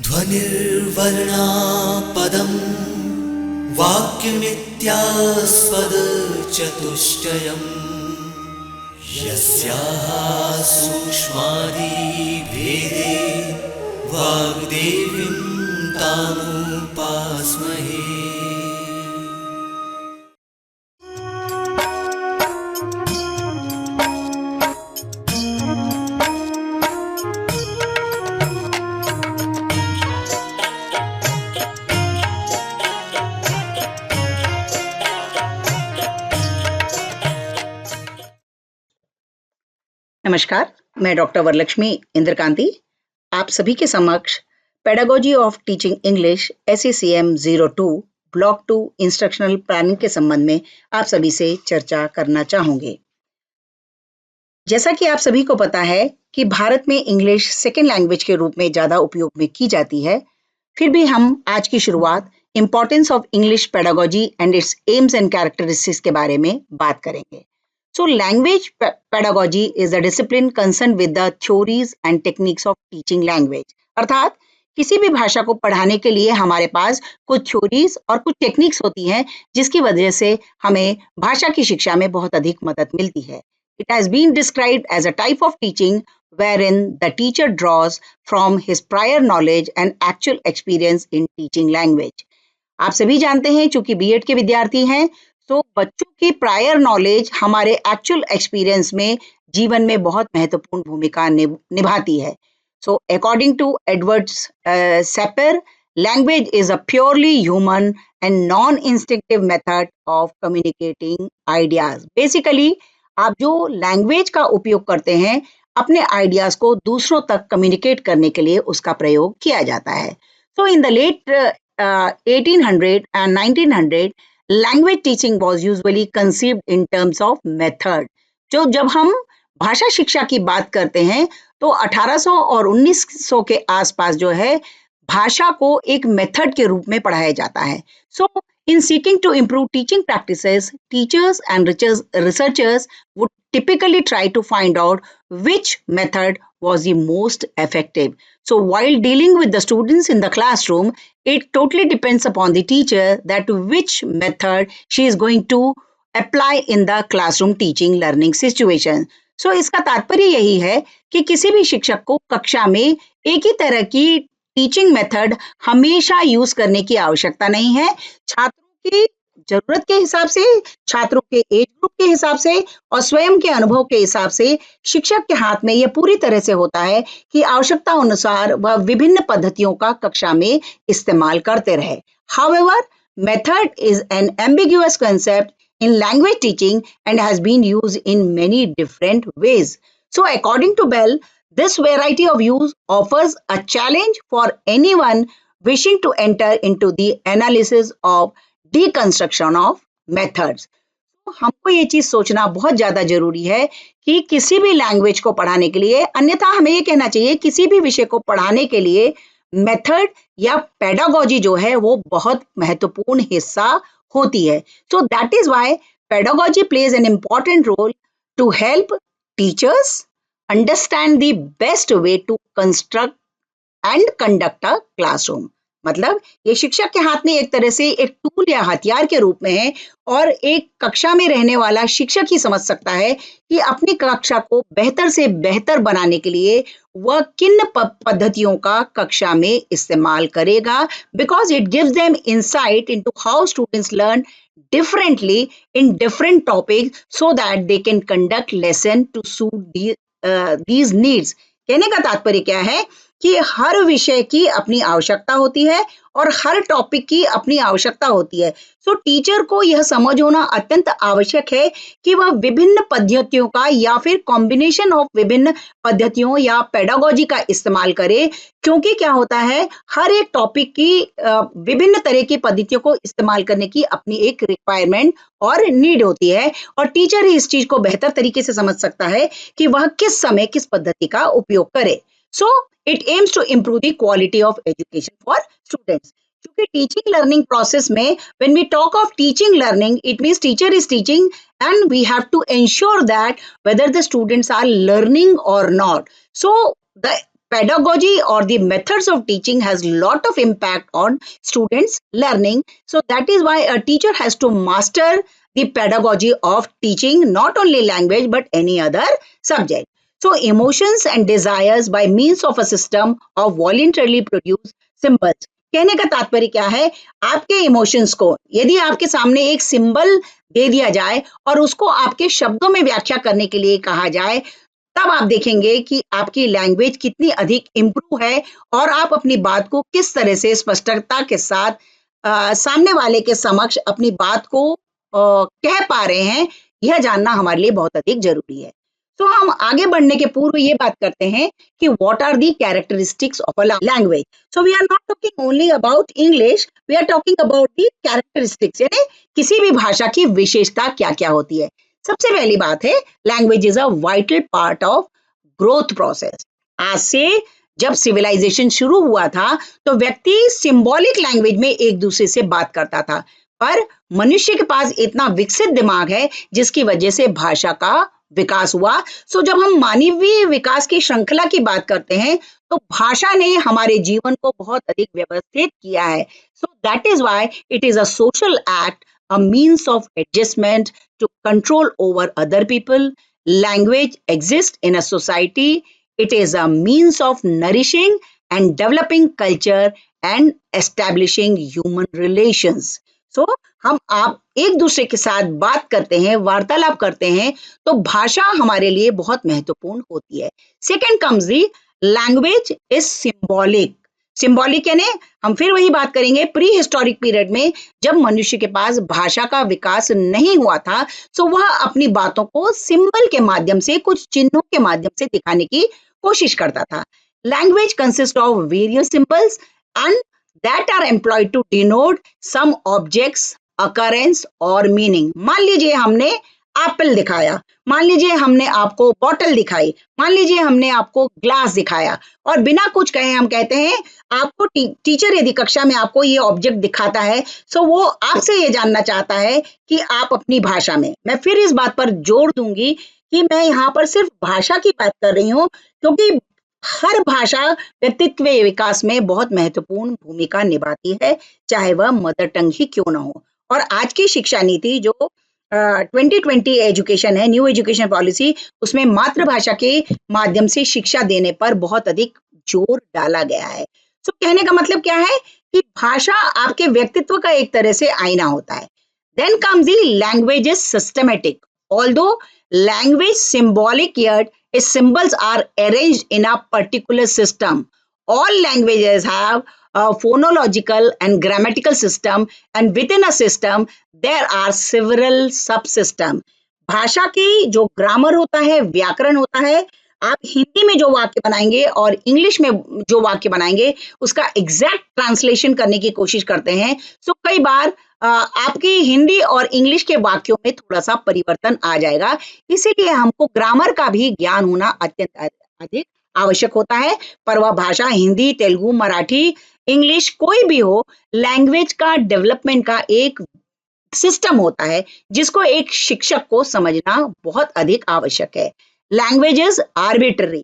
ध्वनिर्वर्णा पदं वाक्यमित्यास्पदचतुष्टयम् यस्याः सूक्ष्मादिभेदे वाग्देवीं तामुपास्महे। नमस्कार, मैं डॉक्टर वरलक्ष्मी इंद्रकांति आप सभी के समक्ष pedagogy of teaching English SECM 02 block 2 instructional planning के संबंध में आप सभी से चर्चा करना चाहूंगे। जैसा कि आप सभी को पता है कि भारत में इंग्लिश सेकेंड लैंग्वेज के रूप में ज़्यादा उपयोग में की जाती है, फिर भी हम आज की शुरुआत importance of English pedagogy and it's AIIMS and characteristics के बारे में बात करेंगे। So language pedagogy is a discipline concerned with the theories and techniques of teaching language. अर्थात किसी भी भाषा को पढ़ाने के लिए हमारे पास कुछ थ्योरीज और कुछ टेक्निक्स होती हैं जिसकी वजह से हमें भाषा की शिक्षा में बहुत अधिक मदद मिलती है। It has been described as a type of teaching wherein the teacher draws from his prior knowledge and actual experience in teaching language. आप सभी जानते हैं चूंकि B.Ed के विद्यार्थी हैं तो बच्चों की प्रायर नॉलेज हमारे एक्चुअल एक्सपीरियंस में जीवन में बहुत महत्वपूर्ण भूमिका निभाती है। So according to Edward Sapir, language is a purely human and non instinctive method of communicating ideas. Basically आप जो लैंग्वेज का उपयोग करते हैं अपने आइडियाज को दूसरों तक कम्युनिकेट करने के लिए उसका प्रयोग किया जाता है। So in the late 1800 and 1900 language teaching was usually conceived in terms of method. जब हम भाषा शिक्षा की बात करते हैं तो 1800 और 1900 के आसपास जो है भाषा को एक मेथड के रूप में पढ़ाया जाता है। So in seeking to improve teaching practices, teachers and researchers would typically try to find out which method was the most effective. So while dealing with the students in the classroom, it totally depends upon the teacher that which method she is going to apply in the classroom teaching learning situation. So इसका तात्पर्य यही है कि किसी भी शिक्षक को कक्षा में एक ही तरह की टीचिंग मेथड हमेशा यूज करने की आवश्यकता नहीं है। छात्रों की जरूरत के हिसाब से, छात्रों के एज ग्रुप के हिसाब से और स्वयं के अनुभव के हिसाब से शिक्षक के हाथ में यह पूरी तरह से होता है कि आवश्यकता अनुसार वह विभिन्न पद्धतियों का कक्षा में इस्तेमाल करते रहे। However, method is an ambiguous concept in language teaching and has been used in many different ways. So according to Bell, this variety of use offers a challenge for anyone wishing to enter into the analysis of deconstruction of methods. हमको ये चीज सोचना बहुत ज्यादा जरूरी है कि किसी भी लैंग्वेज को पढ़ाने के लिए, अन्यथा हमें ये कहना चाहिए किसी भी विषय को पढ़ाने के लिए मेथड या पेडागोजी जो है वो बहुत महत्वपूर्ण हिस्सा होती है। So that is why pedagogy plays an important role to help teachers understand the best way to construct and conduct a classroom. मतलब ये शिक्षक के हाथ में एक तरह से एक टूल या हथियार के रूप में है और एक कक्षा में रहने वाला शिक्षक ही समझ सकता है कि अपनी कक्षा को बेहतर से बेहतर बनाने के लिए वह किन पद्धतियों का कक्षा में इस्तेमाल करेगा, because it gives them insight into how students learn differently in different topics so that they can conduct lesson to suit these needs. कहने का तात्पर्य क्या है कि हर विषय की अपनी आवश्यकता होती है और हर टॉपिक की अपनी आवश्यकता होती है। सो टीचर को यह समझ होना अत्यंत आवश्यक है कि वह विभिन्न पद्धतियों का या फिर कॉम्बिनेशन ऑफ विभिन्न पद्धतियों या पेडागोजी का इस्तेमाल करे, क्योंकि क्या होता है हर एक टॉपिक की विभिन्न तरह की पद्धतियों को इस्तेमाल करने की अपनी एक रिक्वायरमेंट और नीड होती है और टीचर ही इस चीज को बेहतर तरीके से समझ सकता है कि वह किस समय किस पद्धति का उपयोग करे। So it aims to improve the quality of education for students. क्योंकि टीचिंग लर्निंग प्रोसेस में when we talk of teaching learning, it means teacher is teaching and we have to ensure that whether the students are learning or not. So the pedagogy or the methods of teaching has lot of impact on students learning. So that is why a teacher has to master the pedagogy of teaching not only language but any other subject. So emotions and desires by means of a system of voluntarily produced symbols. कहने का तात्पर्य क्या है? आपके emotions को यदि आपके सामने एक सिंबल दे दिया जाए और उसको आपके शब्दों में व्याख्या करने के लिए कहा जाए, तब आप देखेंगे कि आपकी लैंग्वेज कितनी अधिक इम्प्रूव है और आप अपनी बात को किस तरह से स्पष्टता के साथ सामने वाले के समक्ष अपनी बात को कह पा रहे हैं, यह जानना हमारे लिए बहुत अधिक जरूरी है. तो हम आगे बढ़ने के पूर्व ये बात करते हैं कि what are the characteristics of a language. So we are not talking only about English, we are talking about the characteristics, यानी किसी भी भाषा की विशेषता क्या क्या होती है. सबसे पहली बात है, language is a vital part of growth process. आज से जब सिविलाइजेशन शुरू हुआ था तो व्यक्ति सिंबॉलिक लैंग्वेज में एक दूसरे से बात करता था, पर मनुष्य के पास इतना विकसित दिमाग है जिसकी वजह से भाषा का विकास हुआ. सो जब हम मानवीय विकास की श्रृंखला की बात करते हैं तो भाषा ने हमारे जीवन को बहुत अधिक व्यवस्थित किया है. So that is why it is a social act, a means of adjustment to control over other people. Language exists in a society. It is a means of nourishing and developing culture and establishing human relations. So, हम आप एक दूसरे के साथ बात करते हैं, वार्तालाप करते हैं, तो भाषा हमारे लिए बहुत महत्वपूर्ण होती है. Second comes the language is symbolic. Symbolic यानी हम फिर वही बात करेंगे, प्री हिस्टोरिक पीरियड में जब मनुष्य के पास भाषा का विकास नहीं हुआ था, सो वह अपनी बातों को सिंबल के माध्यम से, कुछ चिन्हों के माध्यम से दिखाने की कोशिश करता था. Language consist of various symbols and that are employed to denote some objects, occurrence और मीनिंग. मान लीजिए हमने एप्पल दिखाया, मान लीजिए हमने आपको बॉटल दिखाई, मान लीजिए हमने आपको ग्लास दिखाया और बिना कुछ कहे हम कहते हैं, आपको टीचर यदि कक्षा में आपको ये ऑब्जेक्ट दिखाता है, सो वो आपसे ये जानना चाहता है कि आप अपनी भाषा में, मैं फिर इस बात पर जोर दूंगी कि मैं यहाँ पर सिर्फ भाषा की बात कर रही हूँ, क्योंकि हर भाषा व्यक्तित्व विकास में बहुत महत्वपूर्ण भूमिका निभाती है, चाहे वह मदर टंग ही क्यों ना हो. और आज की शिक्षा नीति जो 2020 एजुकेशन है, न्यू एजुकेशन पॉलिसी, उसमें मातृभाषा के माध्यम से शिक्षा देने पर बहुत अधिक जोर डाला गया है. तो कहने का मतलब क्या है कि भाषा आपके व्यक्तित्व का एक तरह से आईना होता है. Then comes the language is systematic. Although language symbolic, yet its symbols are arranged in a particular system. All languages have a phonological and grammatical system, and within a system there are several subsystem. भाषा की जो grammar होता है, व्याकरण होता है, आप हिंदी में जो वाक्य बनाएंगे और इंग्लिश में जो वाक्य बनाएंगे उसका एग्जैक्ट ट्रांसलेशन करने की कोशिश करते हैं. सो कई बार आपकी हिंदी और इंग्लिश के वाक्यों में थोड़ा सा परिवर्तन आ जाएगा, इसीलिए हमको ग्रामर का भी ज्ञान होना अत्यंत अधिक आवश्यक होता है. पर वह भाषा हिंदी, तेलुगु, मराठी, इंग्लिश कोई भी हो, लैंग्वेज का डेवलपमेंट का एक सिस्टम होता है जिसको एक शिक्षक को समझना बहुत अधिक आवश्यक है. Language is arbitrary.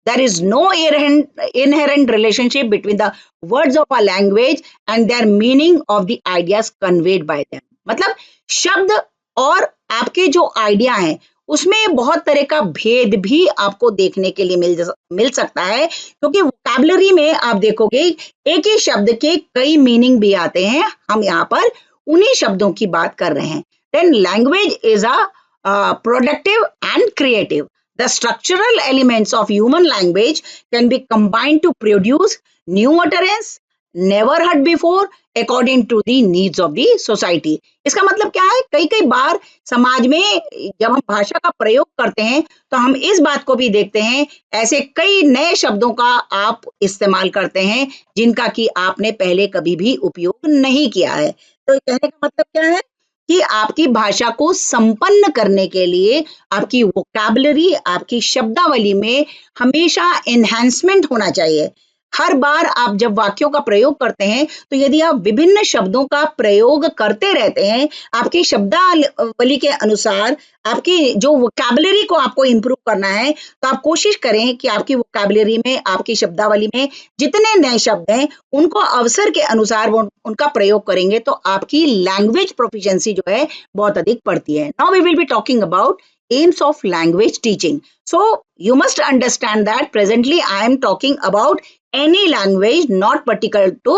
There is no inherent relationship between the words of a language and their meaning of the ideas conveyed by them. मतलब शब्द और आपके जो आइडिया हैं उसमें बहुत तरह का भेद भी आपको देखने के लिए मिल सकता है, क्योंकि वोकैबुलरी में आप देखोगे एक ही शब्द के कई मीनिंग भी आते हैं. हम यहाँ पर उन्हीं शब्दों की बात कर रहे हैं. Then language is a productive and creative. The structural elements of human language can be combined to produce new utterance never heard before according to the needs of the society. इसका मतलब क्या है? कई कई बार समाज में जब हम भाषा का प्रयोग करते हैं तो हम इस बात को भी देखते हैं, ऐसे कई नए शब्दों का आप इस्तेमाल करते हैं जिनका कि आपने पहले कभी भी उपयोग नहीं किया है. तो कहने का मतलब क्या है कि आपकी भाषा को संपन्न करने के लिए आपकी वोकैबुलरी, आपकी शब्दावली में हमेशा एनहांसमेंट होना चाहिए. हर बार आप जब वाक्यों का प्रयोग करते हैं, तो यदि आप विभिन्न शब्दों का प्रयोग करते रहते हैं, आपकी शब्दावली के अनुसार आपकी जो वोकैबुलरी को आपको इम्प्रूव करना है, तो आप कोशिश करें कि आपकी वोकैबुलरी में, आपकी शब्दावली में जितने नए शब्द हैं, उनको अवसर के अनुसार वो उनका प्रयोग करेंगे, तो आपकी लैंग्वेज प्रोफिशिएंसी जो है बहुत अधिक बढ़ती है। Now we will be talking about aims of language teaching. So you must understand that presently I am talking about any language, not particular to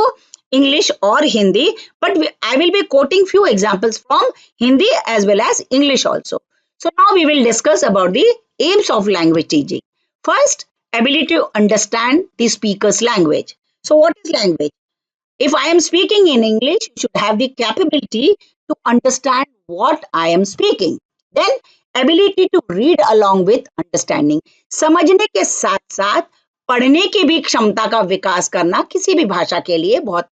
English or Hindi, but I will be quoting few examples from Hindi as well as English also. So now we will discuss about the aims of language teaching. First, ability to understand the speaker's language. So what is language? If I am speaking in English, you should have the capability to understand what I am speaking. Then ability to read along with understanding. समझने के साथ साथ पढ़ने की भी क्षमता का विकास करना किसी भी भाषा के लिए बहुत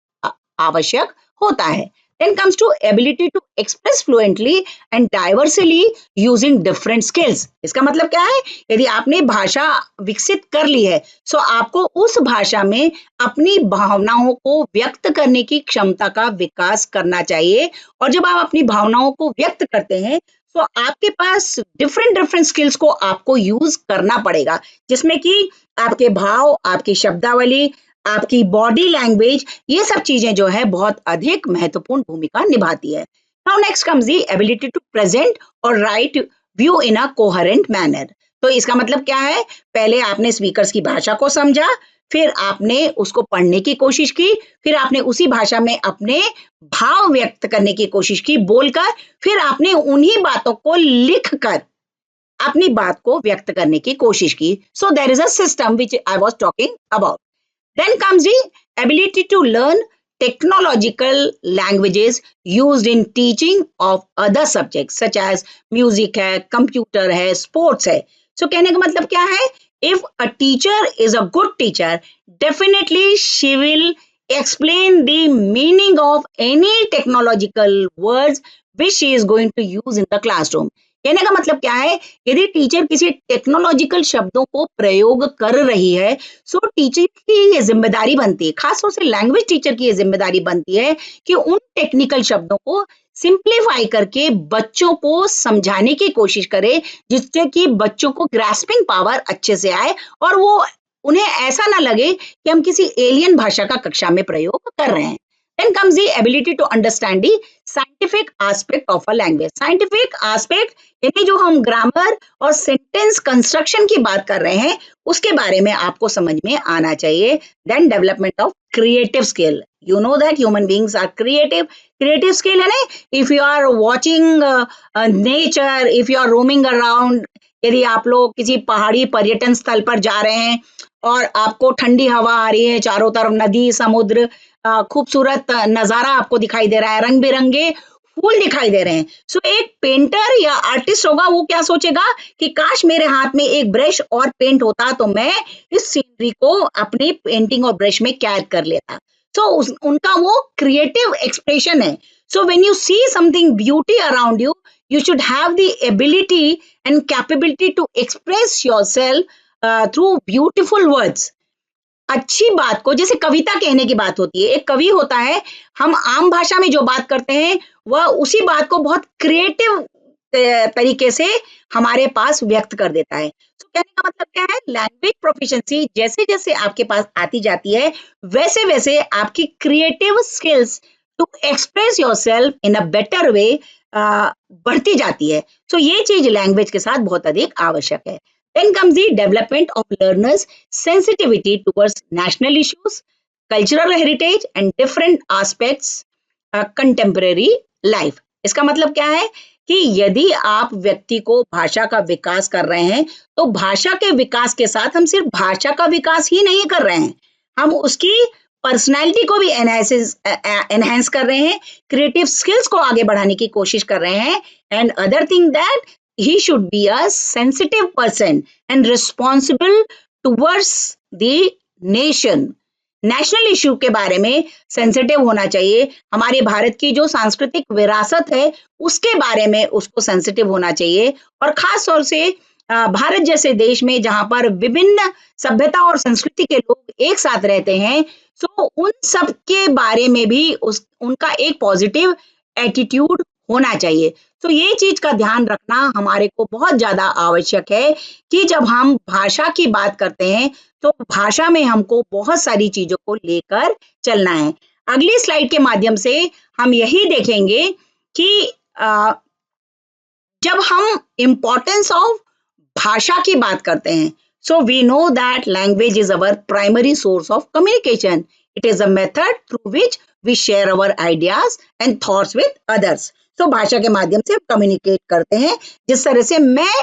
आवश्यक होता है. Then comes to ability to express fluently and diversely using different skills. इसका मतलब क्या है? यदि आपने भाषा विकसित कर ली है, तो आपको उस भाषा में अपनी भावनाओं को व्यक्त करने की क्षमता का विकास करना चाहिए. और जब आप अपनी भावनाओं को व्यक्त करते हैं, तो आपके पास डिफरेंट स्किल्स को आपको यूज करना पड़ेगा, जिसमें कि आपके भाव, आपकी शब्दावली, आपकी बॉडी लैंग्वेज, ये सब चीजें जो है बहुत अधिक महत्वपूर्ण भूमिका निभाती है. Now next comes the ability to present और write view in a coherent manner. तो इसका मतलब क्या है? पहले आपने स्पीकर्स की भाषा को समझा, फिर आपने उसको पढ़ने की कोशिश की, फिर आपने उसी भाषा में अपने भाव व्यक्त करने की कोशिश की बोलकर, फिर आपने उन्हीं बातों को लिखकर अपनी बात को व्यक्त करने की कोशिश की. So there is a system which I was talking about. Then comes the ability to learn technological languages used in teaching of other subjects such as music है, computer है, sports है. So कहने का मतलब क्या है? If a teacher is a good teacher, definitely she will explain the meaning of any technological words which she is going to use in the classroom. कहने का मतलब क्या है? यदि टीचर किसी टेक्नोलॉजिकल शब्दों को प्रयोग कर रही है, सो टीचर की ये जिम्मेदारी बनती है, खासतौर से लैंग्वेज टीचर की ये जिम्मेदारी बनती है कि उन टेक्निकल शब्दों को सिंप्लीफाई करके बच्चों को समझाने की कोशिश करे, जिससे कि बच्चों को ग्रास्पिंग पावर अच्छे से आए और वो उन्हें ऐसा ना लगे कि हम किसी एलियन भाषा का कक्षा में प्रयोग कर रहे हैं. Then comes the ability to understand the scientific aspect of a language. Scientific aspect यानी जो हम ग्रामर और सेंटेंस कंस्ट्रक्शन की बात कर रहे हैं, उसके बारे में आपको समझ में आना चाहिए. Then development of creative skill. You know that human beings are creative. Creative skill है ना? If you are watching nature, if you are roaming around, यदि आप लोग किसी पहाड़ी पर्यटन स्थल पर जा रहे हैं और आपको ठंडी हवा आ रही है, चारों तरफ नदी, समुद्र, खूबसूरत नजारा आपको दिखाई दे रहा है, रंग बिरंगे फूल दिखाई दे रहे हैं. सो एक पेंटर या आर्टिस्ट होगा, वो क्या सोचेगा कि काश मेरे हाथ में एक ब्रश और पेंट होता तो मैं इस सीनरी को अपनी पेंटिंग और ब्रश में कैद कर लेता. सो उनका वो क्रिएटिव एक्सप्रेशन है. So when you see something beauty around you, you should have the ability and capability to express yourself through beautiful words. अच्छी बात को, जैसे कविता कहने की बात होती है, एक कवि होता है, हम आम भाषा में जो बात करते हैं वह उसी बात को बहुत क्रिएटिव तरीके से हमारे पास व्यक्त कर देता है. तो कहने का मतलब क्या है? लैंग्वेज प्रोफिशिएंसी जैसे जैसे आपके पास आती जाती है, वैसे वैसे आपकी creative skills to express yourself in a better way बढ़ती जाती है. तो ये चीज लैंग्वेज के साथ बहुत अधिक आवश्यक है. Then comes the development of learners' sensitivity towards national issues, cultural heritage, and different aspects contemporary life. इसका मतलब क्या है कि यदि आप व्यक्ति को भाषा का विकास कर रहे हैं, तो भाषा के विकास के साथ हम सिर्फ भाषा का विकास ही नहीं कर रहे हैं, हम उसकी पर्सनैलिटी को भी एनहेंस कर रहे हैं, क्रिएटिव स्किल्स को आगे बढ़ाने की कोशिश कर रहे हैं. And other thing that he should be a sensitive person and responsible towards the nation. National issue के बारे में सेंसिटिव होना चाहिए. हमारे भारत की जो सांस्कृतिक विरासत है उसके बारे में उसको सेंसिटिव होना चाहिए. और खास तौर से भारत जैसे देश में जहाँ पर विभिन्न सभ्यता और संस्कृति के लोग एक साथ रहते हैं, सो उन सब के बारे में भी उस उनका एक पॉजिटिव एटीट्यूड होना चाहिए। तो ये चीज का ध्यान रखना हमारे को बहुत ज्यादा आवश्यक है कि जब हम भाषा की बात करते हैं तो भाषा में हमको बहुत सारी चीजों को लेकर चलना है। अगली स्लाइड के माध्यम से हम यही देखेंगे कि जब हम इम्पोर्टेंस ऑफ भाषा की बात करते हैं, so we know that language is our primary source of communication. It is a method through which we share our ideas and thoughts with others. So भाषा के माध्यम से हम कम्युनिकेट करते हैं, जिस तरह से मैं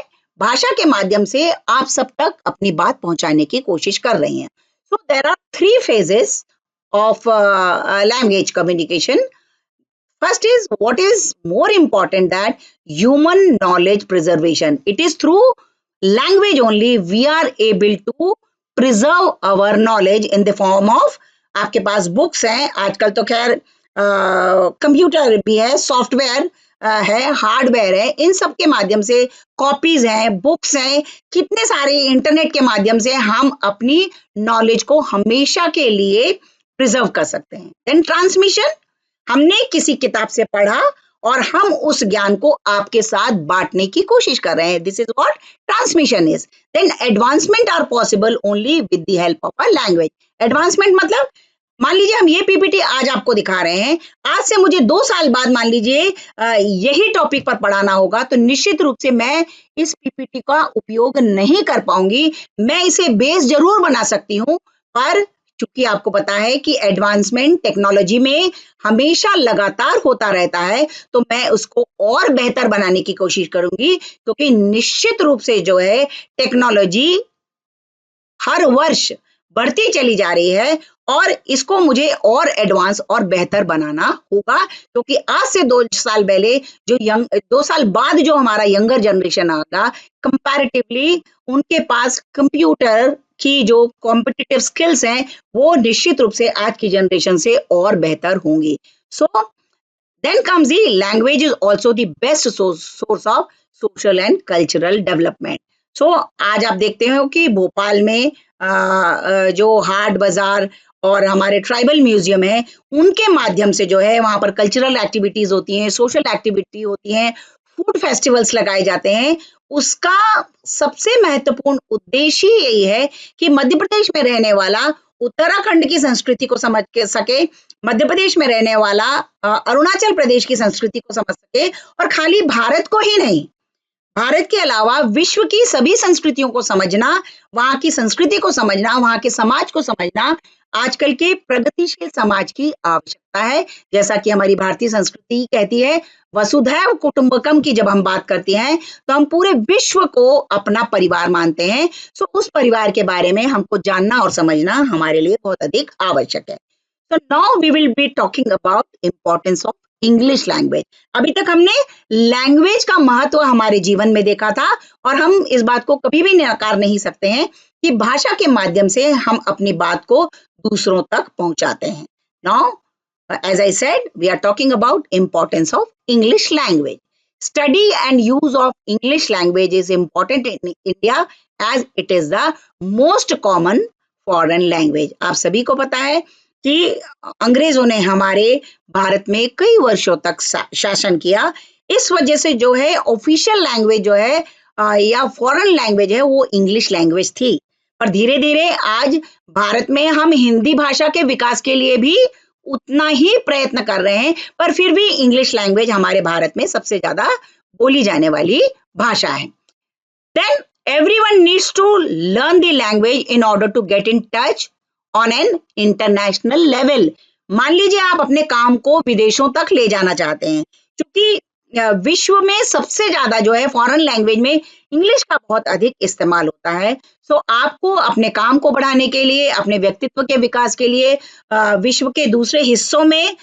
भाषा के माध्यम से आप सब तक अपनी बात पहुंचाने की कोशिश कर रही हैं। सो there are 3 phases of language communication. First is, what is more important, that human knowledge preservation. It is through language only we are able to preserve our knowledge in the form of, आपके पास books हैं, आजकल तो खैर computer भी है, software है, hardware है, इन सब के माध्यम से कॉपीज हैं, बुक्स हैं, कितने सारे इंटरनेट के माध्यम से हम अपनी नॉलेज को हमेशा के लिए प्रिजर्व कर सकते हैं। देन ट्रांसमिशन, हमने किसी किताब से पढ़ा और हम उस ज्ञान को आपके साथ बांटने की कोशिश कर रहे हैं, this is what transmission is. Then advancement are possible only with the help of a language. Advancement मतलब, मान लीजिए हम ये पीपीटी आज आपको दिखा रहे हैं, आज से मुझे 2 साल बाद मान लीजिए यही टॉपिक पर पढ़ाना होगा, तो निश्चित रूप से मैं इस पीपीटी का उपयोग नहीं कर पाऊंगी। मैं इसे बेस जरूर बना सकती हूँ, पर चूंकि आपको पता है कि एडवांसमेंट टेक्नोलॉजी में हमेशा लगातार होता रहता है, तो मैं उसको और बेहतर बनाने की कोशिश करूंगी, क्योंकि निश्चित रूप से जो है टेक्नोलॉजी हर वर्ष बढ़ती चली जा रही है और इसको मुझे और एडवांस और बेहतर बनाना होगा, क्योंकि आज से 2 साल पहले 2 साल बाद जो हमारा यंगर जनरेशन आएगा, कंपैरेटिवली उनके पास कंप्यूटर की जो कॉम्पिटिटिव स्किल्स हैं, वो निश्चित रूप से आज की जनरेशन से और बेहतर होंगी। So then comes the language is also the best source of social and cultural development. So आज आप देखते हो कि भोपाल में जो हाट बाजार और हमारे ट्राइबल म्यूजियम है, उनके माध्यम से जो है वहां पर कल्चरल एक्टिविटीज होती हैं, सोशल एक्टिविटी होती हैं, फूड फेस्टिवल्स लगाए जाते हैं। उसका सबसे महत्वपूर्ण उद्देश्य यही है कि मध्य प्रदेश में रहने वाला उत्तराखंड की संस्कृति को समझ के सके, मध्य प्रदेश में रहने वाला अरुणाचल प्रदेश की संस्कृति को समझ सके, और खाली भारत को ही नहीं, भारत के अलावा विश्व की सभी संस्कृतियों को समझना, वहां की संस्कृति को समझना, वहां के समाज को समझना आजकल के प्रगतिशील समाज की आवश्यकता है। जैसा कि हमारी भारतीय संस्कृति कहती है, वसुधैव कुटुंबकम की जब हम बात करते हैं तो हम पूरे विश्व को अपना परिवार मानते हैं। सो उस परिवार के बारे में हमको जानना और समझना हमारे लिए बहुत अधिक आवश्यक है। So now we will be talking about importance of English language. अभी तक हमने लैंग्वेज का महत्व हमारे जीवन में देखा था, और हम इस बात को कभी भी नकार नहीं सकते हैं कि भाषा के माध्यम से हम अपनी बात को दूसरों तक पहुंचाते हैं। Now as I said, we are talking about importance of English language. Study and use of English language is important in India as it is the most common foreign language. आप सभी को पता है कि अंग्रेजों ने हमारे भारत में कई वर्षों तक शासन किया। इस वजह से जो है ऑफिशियल लैंग्वेज जो है या फॉरेन लैंग्वेज है, वो इंग्लिश लैंग्वेज थी। पर धीरे धीरे आज भारत में हम हिंदी भाषा के विकास के लिए भी उतना ही प्रयत्न कर रहे हैं, पर फिर भी इंग्लिश लैंग्वेज हमारे भारत में सबसे ज्यादा बोली जाने वाली भाषा है। Then everyone needs to learn the language in order to get in touch on an international level. मान लीजिए आप अपने काम को विदेशों तक ले जाना चाहते हैं, क्योंकि विश्व में सबसे ज्यादा जो है फॉरेन लैंग्वेज में इंग्लिश का बहुत अधिक इस्तेमाल होता है। सो आपको अपने काम को बढ़ाने के लिए, अपने व्यक्तित्व के विकास के लिए, विश्व के दूसरे हिस्सों में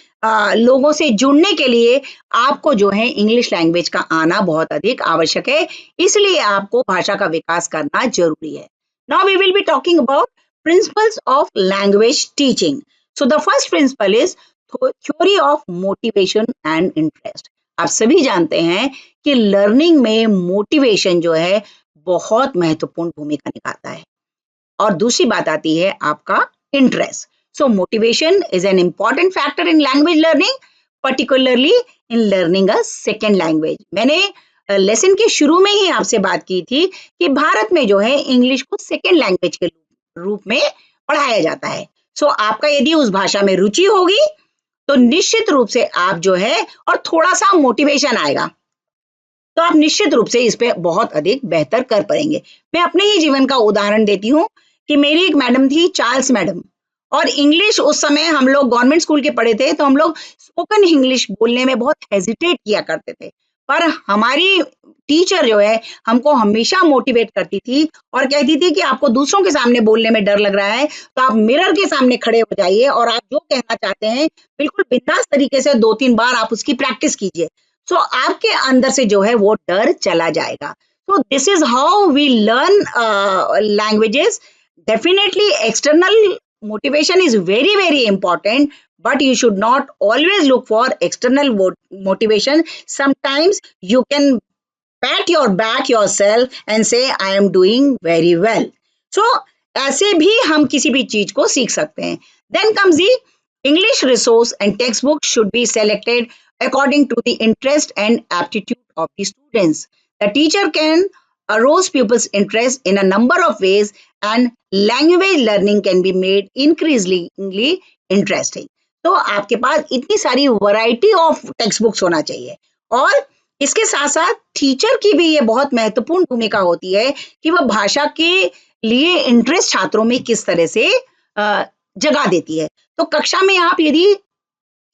लोगों से जुड़ने के लिए आपको जो है इंग्लिश लैंग्वेज का आना बहुत अधिक आवश्यक है। इसलिए आपको भाषा का विकास करना जरूरी है। Now we will be talking about principles of language teaching. So the first principle is theory of motivation and interest. आप सभी जानते हैं कि लर्निंग में मोटिवेशन जो है बहुत महत्वपूर्ण भूमिका निभाता है। और दूसरी बात आती है आपका interest. So motivation is an important factor in language learning, particularly in learning a second language. मैंने लेसन के शुरू में ही आपसे बात की थी कि भारत में जो है इंग्लिश को सेकेंड लैंग्वेज के रूप में पढ़ाया जाता है। सो आपका यदि उस भाषा में रुचि होगी तो निश्चित रूप से आप जो है और थोड़ा सा मोटिवेशन आएगा तो आप निश्चित रूप से इस पे बहुत अधिक बेहतर कर पाएंगे। मैं अपने ही जीवन का उदाहरण देती हूँ कि मेरी एक मैडम थी, चार्ल्स मैडम, और इंग्लिश उस समय हम लोग गवर्नमेंट स्कूल के पढ़े थे तो हम लोग स्पोकन इंग्लिश बोलने में बहुत हेजिटेट किया करते थे। पर हमारी टीचर जो है हमको हमेशा मोटिवेट करती थी और कहती थी कि आपको दूसरों के सामने बोलने में डर लग रहा है तो आप मिरर के सामने खड़े हो जाइए और आप जो कहना चाहते हैं बिल्कुल बिंदास तरीके से 2-3 बार आप उसकी प्रैक्टिस कीजिए। सो आपके अंदर से जो है वो डर चला जाएगा। So this is how we learn languages. Definitely external motivation is very very important, but you should not always look for external motivation. Sometimes you can pat your back yourself and say I am doing very well. So ऐसे भी हम किसी भी चीज को सीख सकते हैं। Then comes the English resource and textbook should be selected according to the interest and aptitude of the students. The teacher can arouse pupils' interest in a number of ways, and language learning can be made increasingly interesting. तो आपके पास इतनी सारी variety of text books होना चाहिए और इसके साथ साथ टीचर की भी ये बहुत महत्वपूर्ण भूमिका होती है कि वह भाषा के लिए इंटरेस्ट छात्रों में किस तरह से जगा देती है। तो कक्षा में आप यदि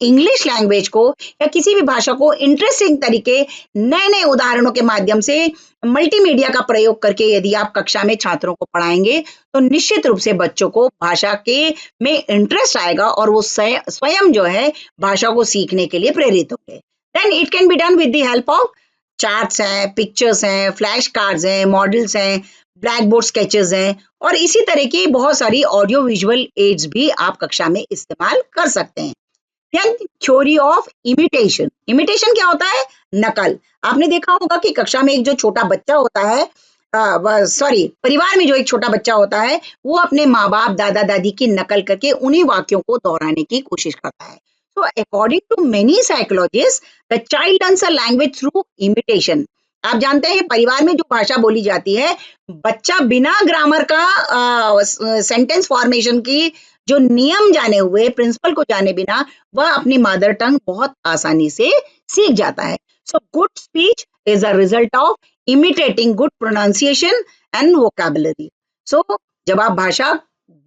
इंग्लिश लैंग्वेज को या किसी भी भाषा को इंटरेस्टिंग तरीके, नए नए उदाहरणों के माध्यम से, मल्टीमीडिया का प्रयोग करके यदि आप कक्षा में छात्रों को पढ़ाएंगे तो निश्चित रूप से बच्चों को भाषा के में इंटरेस्ट आएगा और वो स्वयं जो है भाषा को सीखने के लिए प्रेरित होंगे। Then it can be done with the help of charts हैं, पिक्चर्स हैं, फ्लैश कार्ड्स हैं, मॉडल्स हैं, ब्लैक बोर्ड स्केचेस हैं और इसी तरह की बहुत सारी ऑडियो विजुअल एड्स भी आप कक्षा में इस्तेमाल कर सकते हैं। Theory of imitation. इमिटेशन क्या होता है? नकल। आपने देखा होगा कि कक्षा में एक जो छोटा बच्चा होता है, परिवार में जो एक छोटा बच्चा होता है वो अपने माँ बाप, दादा दादी की नकल करके उन्हीं वाक्यों को दोहराने की कोशिश करता है। So according to many psychologists, the child learns a language through imitation. आप जानते हैं परिवार में जो भाषा बोली जाती है, बच्चा बिना ग्रामर का सेंटेंस फॉर्मेशन की जो नियम जाने हुए, प्रिंसिपल को जाने बिना वह अपनी मदर टंग बहुत आसानी से सीख जाता है। So good speech is a result of imitating good pronunciation and vocabulary. So जब आप भाषा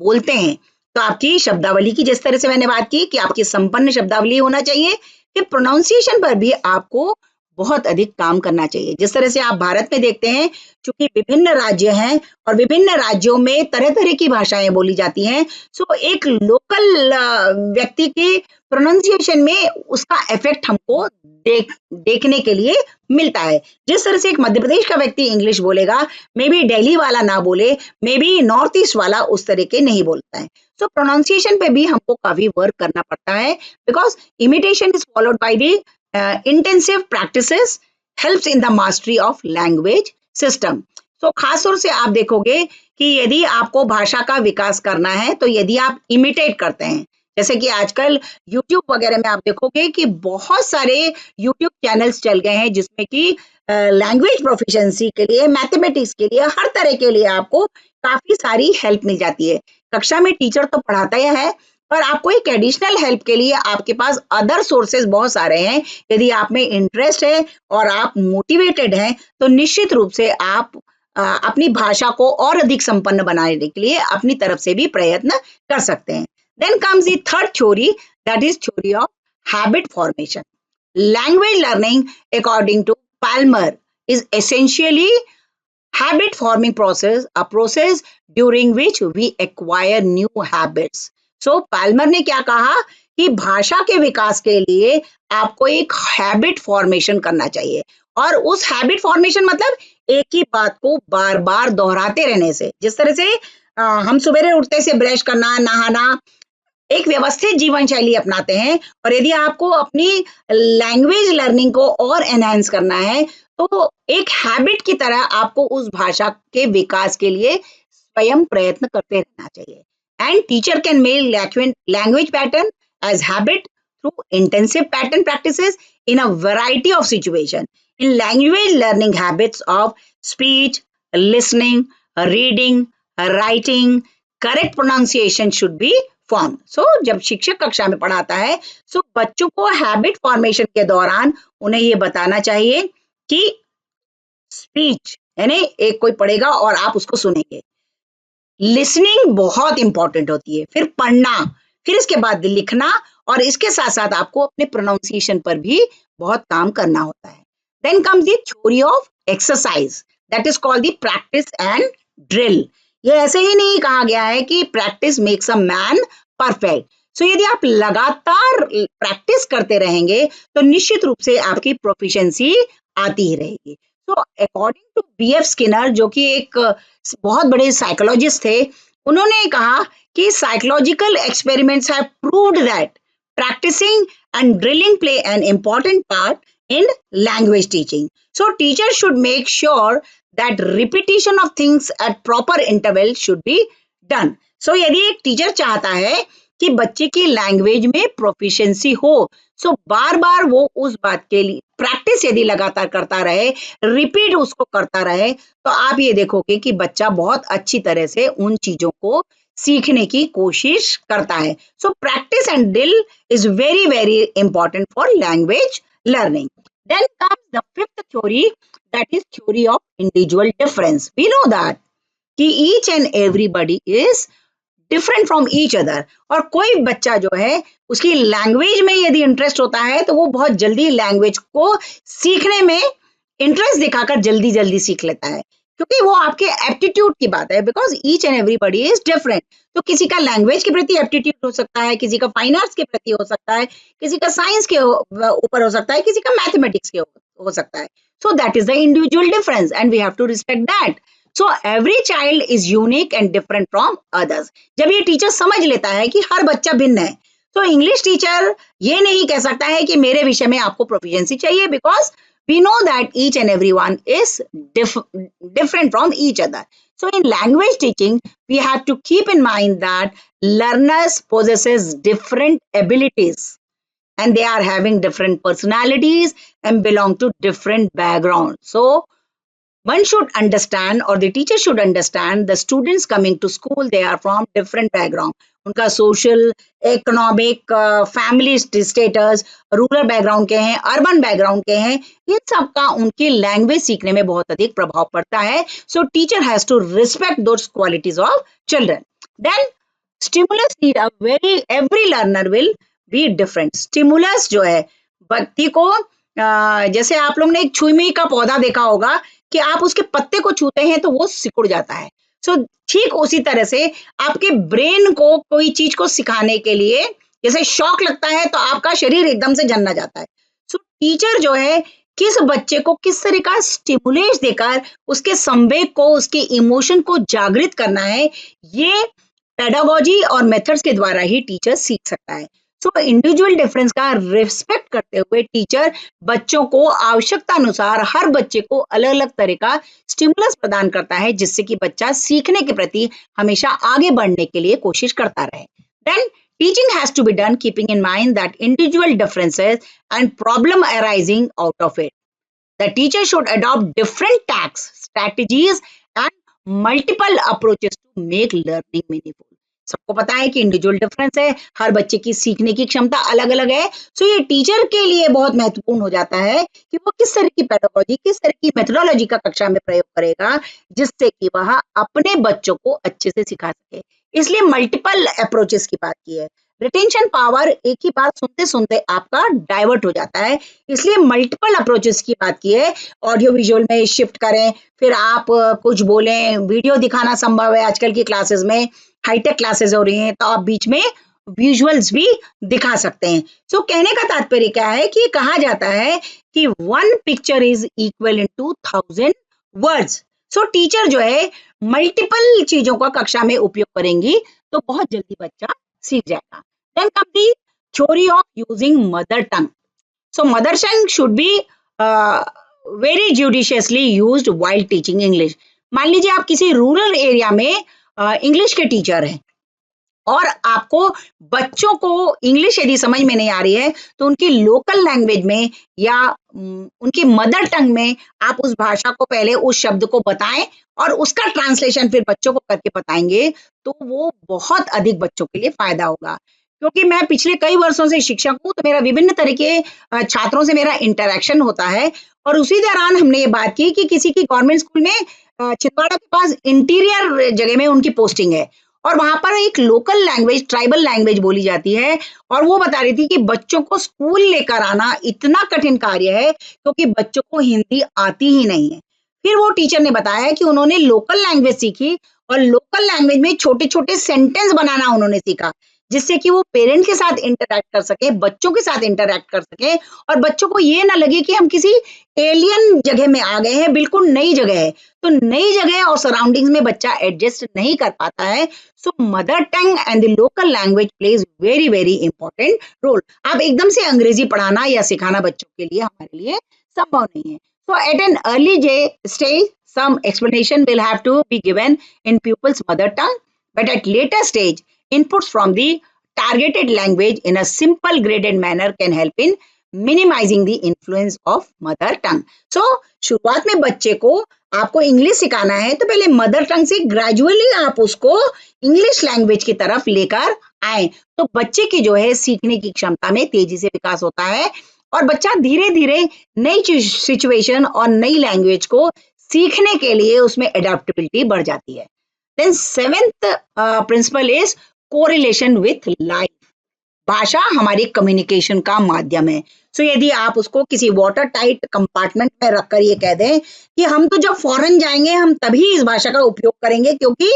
बोलते हैं तो आपकी शब्दावली की, जिस तरह से मैंने बात की कि आपकी संपन्न शब्दावली होना चाहिए, कि प्रोनाउंसिएशन पर भी आपको बहुत अधिक काम करना चाहिए। जिस तरह से आप भारत में देखते हैं, चूंकि विभिन्न राज्य हैं और विभिन्न राज्यों में तरह तरह की भाषाएं बोली जाती हैं, सो एक लोकल व्यक्ति की प्रोनाउंसिएशन में उसका इफेक्ट हमको देखने के लिए मिलता है। जिस तरह से एक मध्य प्रदेश का व्यक्ति इंग्लिश बोलेगा, मे बी दिल्ली वाला ना बोले, मे बी नॉर्थ ईस्ट वाला उस तरह के नहीं बोलता है। सो प्रोनाउंसिएशन पे भी हमको काफी वर्क करना पड़ता है, because imitation is followed by the intensive practices helps in the mastery of language system. So खास तौर से आप देखोगे कि यदि आपको भाषा का विकास करना है तो यदि आप इमिटेट करते हैं, जैसे कि आजकल YouTube वगैरह में आप देखोगे कि बहुत सारे YouTube चैनल्स चल गए हैं जिसमें कि लैंग्वेज प्रोफिशिएंसी के लिए, मैथमेटिक्स के लिए, हर तरह के लिए आपको काफी सारी हेल्प मिल जाती है। कक्षा में टीचर तो पढ़ाता ही है पर आपको एक एडिशनल हेल्प के लिए आपके पास अदर सोर्सेज बहुत सारे हैं। यदि आप में इंटरेस्ट है और आप मोटिवेटेड हैं तो निश्चित रूप से आप अपनी भाषा को और अधिक संपन्न बनाने के लिए अपनी तरफ से भी प्रयत्न कर सकते हैं। Then comes the third theory, that is theory of habit formation. Language learning according to Palmer is essentially habit forming process, a process during which we acquire new habits. So Palmer ने क्या कहा कि भाषा के विकास के लिए आपको एक हैबिट फॉर्मेशन करना चाहिए और उस हैबिट फॉर्मेशन मतलब एक ही बात को बार बार दोहराते रहने से। जिस तरह से हम सुबह उठते से ब्रश करना, नहाना, एक व्यवस्थित जीवन शैली अपनाते हैं और यदि आपको अपनी लैंग्वेज लर्निंग को और एनहांस करना है तो एक हैबिट की तरह आपको उस भाषा के विकास के लिए स्वयं प्रयत्न करते रहना चाहिए. And teacher can make language pattern as habit through intensive pattern practices in a variety of situation. In language learning habits of speech, listening, reading, writing, correct pronunciation should be form. So जब शिक्षक कक्षा में पढ़ाता है सो बच्चों को habit formation के दौरान उन्हें ये बताना चाहिए कि स्पीच यानी एक कोई पढ़ेगा और आप उसको सुनेंगे. लिसनिंग बहुत इंपॉर्टेंट होती है, फिर पढ़ना, फिर इसके बाद लिखना और इसके साथ साथ आपको अपने प्रोनाउंसिएशन पर भी बहुत काम करना होता है. Then comes the theory of exercise that is called the practice and drill. ये ऐसे ही नहीं कहा गया है कि practice makes a man perfect. So यदि आप लगातार प्रैक्टिस करते रहेंगे तो निश्चित रूप से आपकी प्रोफिशिएंसी आती ही रहेगी. तो अकॉर्डिंग टू बी.एफ. स्किनर जो कि एक बहुत बड़े साइकोलॉजिस्ट थे, उन्होंने कहा कि psychological experiments have proved that practicing and drilling play an important part in language teaching. So teachers should make sure that repetition of things at proper interval should be done. So यदि एक teacher चाहता है कि बच्चे की language में proficiency हो, सो बार बार वो उस बात के लिए प्रैक्टिस यदि लगातार करता रहे, रिपीट उसको करता रहे, तो आप ये देखोगे कि बच्चा बहुत अच्छी तरह से उन चीजों को सीखने की कोशिश करता है. So practice and drill is very very important for language learning. Then comes the fifth theory, that is theory of individual difference. We know that कि each and everybody is different from each other. और कोई बच्चा जो है उसकी language में यदि interest होता है तो वो बहुत जल्दी लैंग्वेज को सीखने में इंटरेस्ट दिखाकर जल्दी जल्दी सीख लेता है, क्योंकि वो आपके एप्टीट्यूड की बात है. Because each and everybody is different. तो किसी का लैंग्वेज के प्रति एप्टीट्यूड हो सकता है, किसी का फाइन आर्ट्स के प्रति हो सकता है, किसी का साइंस के ऊपर हो सकता है, किसी का मैथमेटिक्स के हो सकता है. So that is the individual difference and we have to respect that. So every child is unique and different from others. जब ये टीचर समझ लेता है कि हर बच्चा भिन्न है, तो इंग्लिश टीचर ये नहीं कह सकता है कि मेरे विषय में आपको प्रोफिशिएंसी चाहिए, because we know that each and everyone is different from each other. So in language teaching, we have to keep in mind that learners possesses different abilities and they are having different personalities and belong to different backgrounds. So one should understand, or the teacher should understand, the students coming to school, they are from different background. उनका social, economic, family status, rural background के हैं, urban background के हैं, इन सब का उनकी language सीखने में बहुत अधिक प्रभाव पड़ता है. So teacher has to respect those qualities of children. Then stimulus need a very, every learner will be different. Stimulus जो है व्यक्ति को जैसे आप लोग ने एक छुई का पौधा देखा होगा कि आप उसके पत्ते को छूते हैं तो वो सिकुड़ जाता है. सो ठीक उसी तरह से आपके ब्रेन को कोई चीज को सिखाने के लिए जैसे शॉक लगता है तो आपका शरीर एकदम से जलना जाता है. सो टीचर जो है किस बच्चे को किस तरह का स्टिमुलेट देकर उसके संवेग को, उसके इमोशन को जागृत करना है, ये पेडागोजी और मेथड्स के द्वारा ही टीचर सीख सकता है. सो इंडिविजुअल डिफरेंस का रिस्पेक्ट करते हुए टीचर बच्चों को आवश्यकता अनुसार हर बच्चे को अलग अलग तरह का स्टिमुलस प्रदान करता है, जिससे कि बच्चा सीखने के प्रति हमेशा आगे बढ़ने के लिए कोशिश करता रहे. Then teaching has to be done keeping in mind that individual differences and problem arising out of it. The teacher should adopt different tactics, strategies and multiple approaches to make learning meaningful. सबको पता है कि individual difference है, हर बच्चे की सीखने की क्षमता अलग अलग है. सो ये टीचर के लिए बहुत महत्वपूर्ण हो जाता है कि वो किस तरह की पेडागोजी, किस तरह की मेथोडोलॉजी का कक्षा में प्रयोग करेगा, जिससे कि वह अपने बच्चों को अच्छे से सिखा सके. इसलिए मल्टीपल अप्रोचेस की बात की है. रिटेंशन पावर एक ही बात सुनते सुनते आपका डाइवर्ट हो जाता है, इसलिए मल्टीपल अप्रोचेस की बात की है. ऑडियो विजुअल में शिफ्ट करें, फिर आप कुछ बोलें, वीडियो दिखाना संभव है. आजकल की क्लासेस में हाईटेक क्लासेस हो रही हैं तो आप बीच में विजुअल्स भी दिखा सकते हैं. सो कहने का तात्पर्य क्या है कि कहा जाता है कि 1 picture is equal to 1000 words. So teacher जो है मल्टीपल चीजों का कक्षा में उपयोग करेंगी तो बहुत जल्दी बच्चा सीख जाएगा. Then comes the theory of using mother tongue. So mother tongue should be very judiciously used while teaching English. मान लीजिए आप किसी रूरल एरिया में इंग्लिश के टीचर हैं और आपको बच्चों को इंग्लिश यदि समझ में नहीं आ रही है तो उनकी लोकल लैंग्वेज में या उनकी मदर टंग में आप उस भाषा को पहले उस शब्द को बताएं और उसका ट्रांसलेशन फिर बच्चों को करके बताएंगे तो वो बहुत अधिक बच्चों के लिए फायदा होगा। क्योंकि मैं पिछले कई वर्षों से शिक्षक हूँ तो मेरा विभिन्न तरह के छात्रों से मेरा इंटरेक्शन होता है और उसी दौरान हमने ये बात की कि किसी की गवर्नमेंट स्कूल में छिंदवाड़ा के पास इंटीरियर जगह में उनकी पोस्टिंग है और वहां पर एक लोकल लैंग्वेज ट्राइबल लैंग्वेज बोली जाती है और वो बता रही थी कि बच्चों को स्कूल लेकर आना इतना कठिन कार्य है क्योंकि बच्चों को हिंदी आती ही नहीं है। फिर वो टीचर ने बताया कि उन्होंने लोकल लैंग्वेज सीखी और लोकल लैंग्वेज में छोटे छोटे सेंटेंस बनाना उन्होंने सीखा जिससे कि वो पेरेंट के साथ इंटरैक्ट कर सके, बच्चों के साथ इंटरैक्ट कर सके और बच्चों को ये ना लगे कि हम किसी एलियन जगह में आ गए हैं, बिल्कुल नई जगह है। तो नई जगह और सराउंडिंग्स में बच्चा एडजस्ट नहीं कर पाता है। So mother tongue and the local language plays very very important role. आप एकदम से अंग्रेजी पढ़ाना या सिखाना बच्चों के लिए हमारे लिए संभव नहीं है। So at an early stage, some explanation will have to be given in pupil's mother tongue, but at later stage, inputs from the targeted language in a simple graded manner can help in minimizing the influence of mother tongue. So शुरुआत में बच्चे को आपको English सिखाना है तो पहले mother tongue से ग्रेजुअली आप उसको इंग्लिश लैंग्वेज की तरफ लेकर आए तो बच्चे की जो है सीखने की क्षमता में तेजी से विकास होता है और बच्चा धीरे धीरे नई सिचुएशन और नई लैंग्वेज को सीखने के लिए उसमें एडेप्टेबिलिटी बढ़ जाती है। Then seventh principle is correlation with life. भाषा हमारी कम्युनिकेशन का माध्यम है। सो यदि आप उसको किसी वाटर टाइट कंपार्टमेंट में रखकर ये कह दें कि हम तो जब फॉरेन जाएंगे हम तभी इस भाषा का उपयोग करेंगे क्योंकि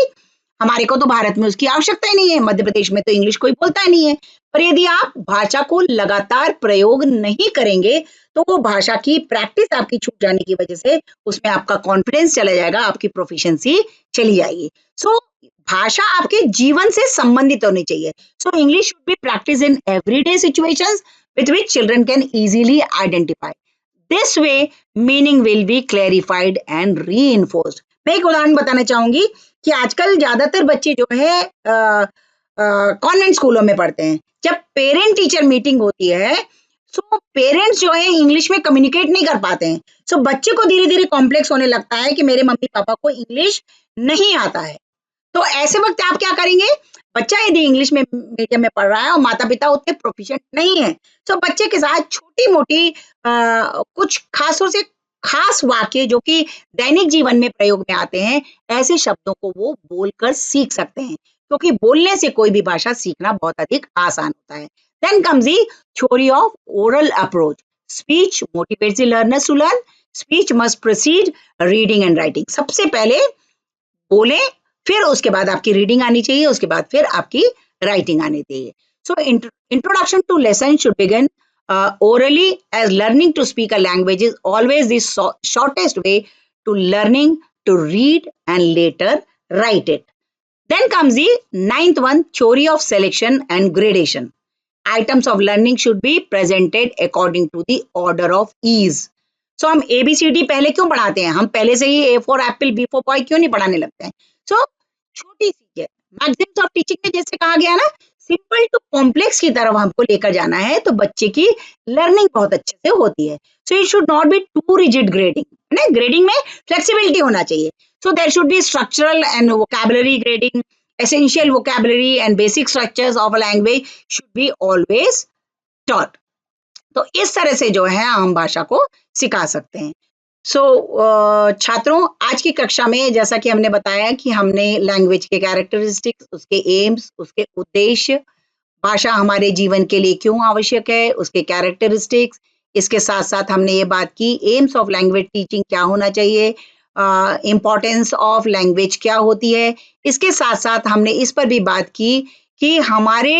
हमारे को तो भारत में उसकी आवश्यकता ही नहीं है, मध्य प्रदेश में तो इंग्लिश कोई बोलता ही नहीं है। पर यदि आप भाषा को लगातार प्रयोग नहीं करेंगे तो वो भाषा की प्रैक्टिस आपकी छूट जाने की वजह से उसमें आपका कॉन्फिडेंस चला जाएगा, आपकी प्रोफिशिएंसी चली जाएगी। सो भाषा आपके जीवन से संबंधित होनी चाहिए। So English should be practice in everyday situations with which children can easily identify. This way, meaning will be clarified and reinforced. मैं एक उदाहरण बताना चाहूंगी कि आजकल ज्यादातर बच्चे जो है कॉन्वेंट स्कूलों में पढ़ते हैं। जब पेरेंट टीचर मीटिंग होती है सो पेरेंट्स जो है इंग्लिश में कम्युनिकेट नहीं कर पाते हैं। सो बच्चे को धीरे धीरे कॉम्प्लेक्स होने लगता है कि मेरे मम्मी पापा को इंग्लिश नहीं आता है। तो ऐसे वक्त आप क्या करेंगे? बच्चा यदि इंग्लिश में मीडियम में पढ़ रहा है और माता पिता उतने प्रोफिशिएंट नहीं है तो बच्चे के साथ छोटी मोटी कुछ खासों से खास वाक्य जो कि दैनिक जीवन में प्रयोग में आते हैं ऐसे शब्दों को वो बोलकर सीख सकते हैं क्योंकि बोलने से कोई भी भाषा सीखना बहुत अधिक आसान होता है। Then comes the theory of oral approach. Speech motivates the learners to learn. Speech must proceed reading and writing. सबसे पहले बोले फिर उसके बाद आपकी रीडिंग आनी चाहिए, उसके बाद फिर आपकी राइटिंग आनी चाहिए। So introduction to lesson should begin orally as learning to speak a language is always the shortest way to learning to read and later write it. Then comes the ninth one, theory of selection and gradation. Items of learning should be presented according to the order of ease. So हम ABCD पहले क्यों पढ़ाते हैं? हम पहले से ही A for apple, B for boy क्यों नहीं पढ़ाने लगते हैं? So छोटी सी है, मैक्सिम्स ऑफ टीचिंग में जैसे कहा गया ना, सिंपल टू कॉम्प्लेक्स की तरफ हमको लेकर जाना है तो बच्चे की लर्निंग बहुत अच्छे से होती है। So it should not be too rigid grading, है ना? ग्रेडिंग में फ्लेक्सिबिलिटी होना चाहिए। So there should be structural and vocabulary grading. Essential vocabulary and basic structures of a language should be always taught. तो इस तरह से जो है हम भाषा को सिखा सकते हैं। सो छात्रों, आज की कक्षा में जैसा कि हमने बताया कि हमने लैंग्वेज के कैरेक्टरिस्टिक्स, उसके एम्स, उसके उद्देश्य, भाषा हमारे जीवन के लिए क्यों आवश्यक है, उसके कैरेक्टरिस्टिक्स, इसके साथ साथ हमने ये बात की एम्स ऑफ लैंग्वेज टीचिंग क्या होना चाहिए, इम्पोर्टेंस ऑफ लैंग्वेज क्या होती है। इसके साथ साथ हमने इस पर भी बात की कि हमारे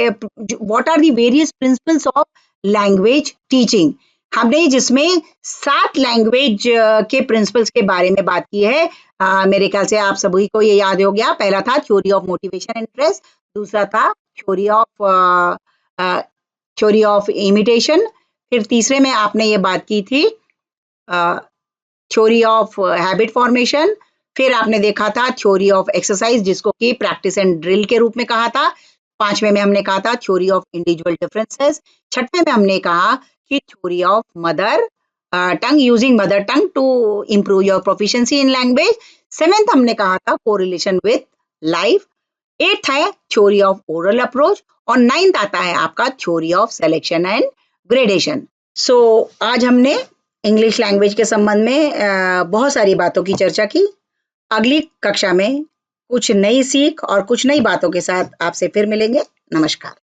what are the various principles of language teaching, हमने जिसमें 7 लैंग्वेज के प्रिंसिपल्स के बारे में बात की है। मेरे ख्याल से आप सभी को ये याद हो गया। पहला था theory of motivation and interest, दूसरा था थ्योरी ऑफ इमिटेशन, फिर तीसरे में आपने ये बात की थी थ्योरी ऑफ हैबिट फॉर्मेशन, फिर आपने देखा था थ्योरी ऑफ एक्सरसाइज जिसको कि प्रैक्टिस एंड ड्रिल के रूप में कहा था। पांचवें में हमने कहा था थ्योरी ऑफ इंडिविजुअल डिफरेंसेस। छठवें में हमने कहा कि theory of mother tongue, using mother tongue to improve your proficiency in language. Seventh हमने कहा था कोरिलेशन विद लाइफ। एट्थ है थ्योरी ऑफ ओरल अप्रोच और नाइन्थ आता है आपका theory of selection and gradation. So आज हमने इंग्लिश लैंग्वेज के संबंध में बहुत सारी बातों की चर्चा की। अगली कक्षा में कुछ नई सीख और कुछ नई बातों के साथ आपसे फिर मिलेंगे। नमस्कार।